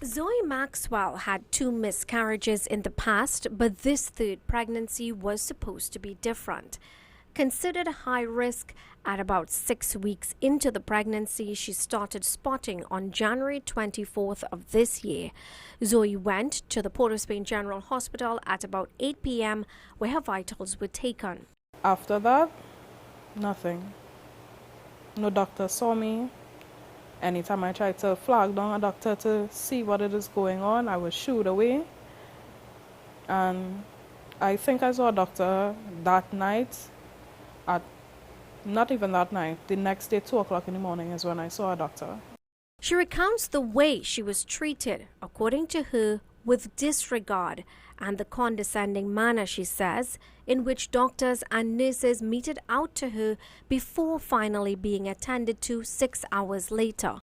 Zoe Maxwell had 2 miscarriages in the past, but this third pregnancy was supposed to be different. Considered high risk, at about 6 weeks into the pregnancy, she started spotting on January 24th of this year. Zoe went to the Port of Spain General Hospital at about 8 p.m. where her vitals were taken. After that, nothing. No doctor saw me. Anytime I tried to flag down a doctor to see what it is going on, I was shooed away. And I think I saw a doctor that night, not even that night, the next day, 2 o'clock in the morning is when I saw a doctor. She recounts the way she was treated, according to her, with disregard and the condescending manner, she says, in which doctors and nurses meted out to her before finally being attended to 6 hours later.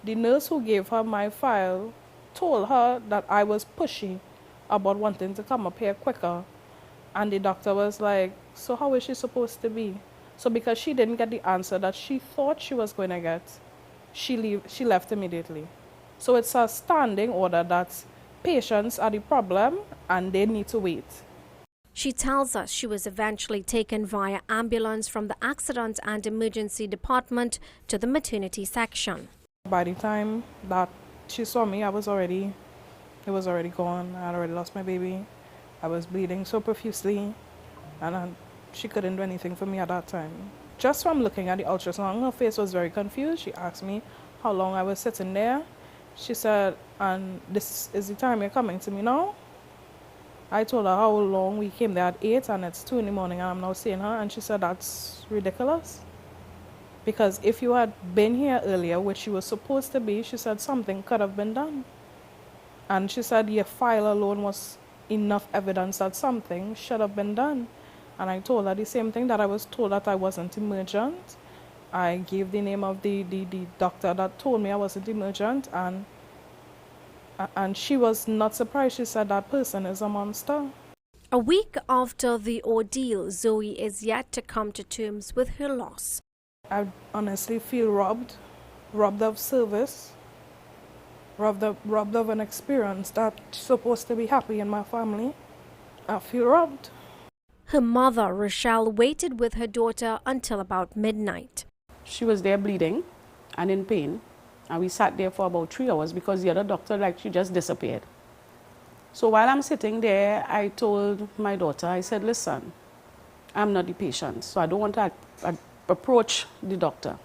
The nurse who gave her my file told her that I was pushy about wanting to come up here quicker. And the doctor was like, so how is she supposed to be? So because she didn't get the answer that she thought she was going to get, she left immediately. So it's a standing order that patients are the problem and they need to wait. She tells us she was eventually taken via ambulance from the accident and emergency department to the maternity section. By the time that she saw me, it was already gone. I had already lost my baby. I was bleeding so profusely, and she couldn't do anything for me at that time. Just from looking at the ultrasound, her face was very confused. She asked me how long I was sitting there. She said, and this is the time you're coming to me now? I told her how long we came there at 8 and it's 2 in the morning and I'm now seeing her, and she said that's ridiculous. Because if you had been here earlier, which you were supposed to be, she said something could have been done. And she said your file alone was enough evidence that something should have been done. And I told her the same thing, that I was told that I wasn't emergent. I gave the name of the doctor that told me I wasn't emergent, and she was not surprised. She said that person is a monster. A week after the ordeal, Zoe is yet to come to terms with her loss. I honestly feel robbed of service, robbed of an experience that's supposed to be happy in my family. I feel robbed. Her mother, Rochelle, waited with her daughter until about midnight. She was there bleeding and in pain, and we sat there for about 3 hours because the other doctor, she just disappeared. So while I'm sitting there, I told my daughter, I said, listen, I'm not the patient, so I don't want to approach the doctor.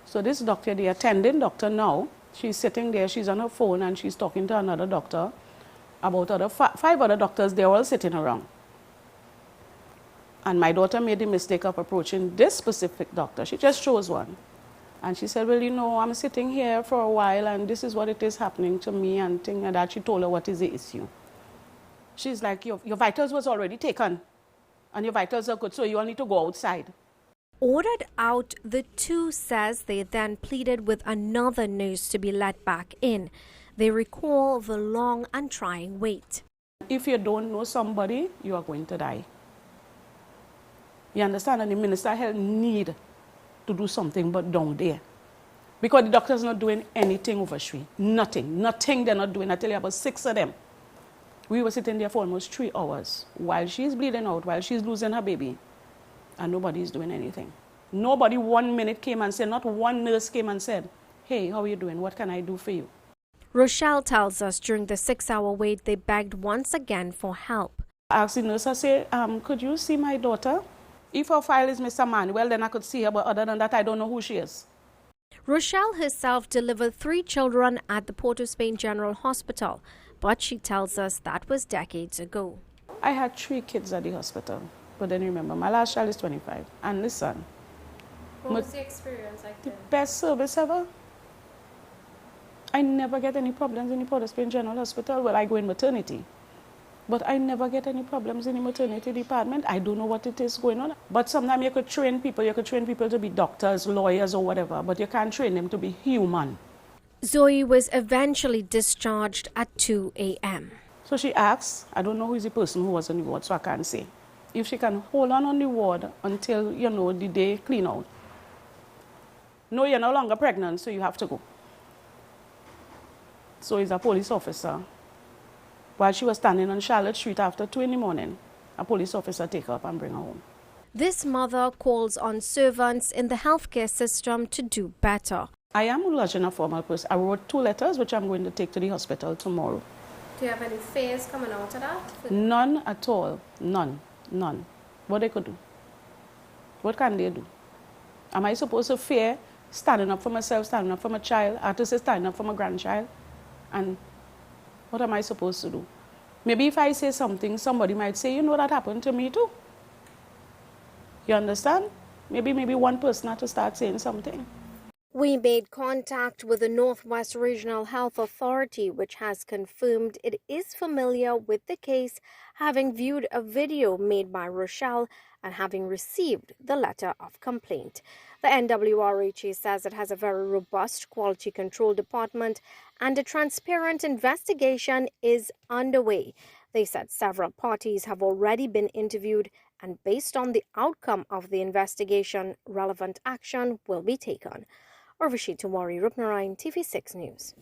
So this doctor, the attending doctor now, she's sitting there, she's on her phone and she's talking to another doctor about 5 other doctors, they're all sitting around. And my daughter made the mistake of approaching this specific doctor. She just chose one. And she said, well, you know, I'm sitting here for a while and this is what it is happening to me and things like that. She told her what is the issue. She's like, your vitals was already taken and your vitals are good, so you all need to go outside. Ordered out, the two says they then pleaded with another nurse to be let back in. They recall the long and trying wait. If you don't know somebody, you are going to die. You understand? And the Minister of Health need to do something but down there. Because the doctor's not doing anything over Shri. Nothing they're not doing. I tell you about 6 of them. We were sitting there for almost 3 hours while she's bleeding out, while she's losing her baby. And nobody is doing anything. Nobody 1 minute came and said, not one nurse came and said, hey, how are you doing? What can I do for you? Rochelle tells us during the 6-hour wait, they begged once again for help. I asked the nurse, I said, could you see my daughter? If her file is Mr. Manuel, then I could see her, but other than that, I don't know who she is. Rochelle herself delivered 3 children at the Port of Spain General Hospital, but she tells us that was decades ago. I had 3 kids at the hospital, but then remember, my last child is 25. And listen, what was the experience like the best service ever. I never get any problems in the Port of Spain General Hospital. Well, I go in maternity. But I never get any problems in the maternity department. I don't know what it is going on. But sometimes you could train people to be doctors, lawyers, or whatever, but you can't train them to be human. Zoe was eventually discharged at 2 a.m. So she asks, I don't know who is the person who was on the ward, so I can't say. If she can hold on the ward until, the day clean out. No, you're no longer pregnant, so you have to go. So he's a police officer. While she was standing on Charlotte Street after 2 in the morning, a police officer take her up and bring her home. This mother calls on servants in the healthcare system to do better. I am lodging a formal person. I wrote 2 letters which I'm going to take to the hospital tomorrow. Do you have any fears coming out of that? None at all. None. What they could do? What can they do? Am I supposed to fear standing up for myself, standing up for my child? I have to say standing up for my grandchild? And what am I supposed to do? Maybe if I say something, somebody might say, you know, that happened to me too. You understand? Maybe one person had to start saying something. We made contact with the Northwest Regional Health Authority, which has confirmed it is familiar with the case, having viewed a video made by Rochelle and having received the letter of complaint. The NWRHA says it has a very robust quality control department and a transparent investigation is underway. They said several parties have already been interviewed, and based on the outcome of the investigation, relevant action will be taken. Urvashi Tiwari Roopnarine, TV6 News.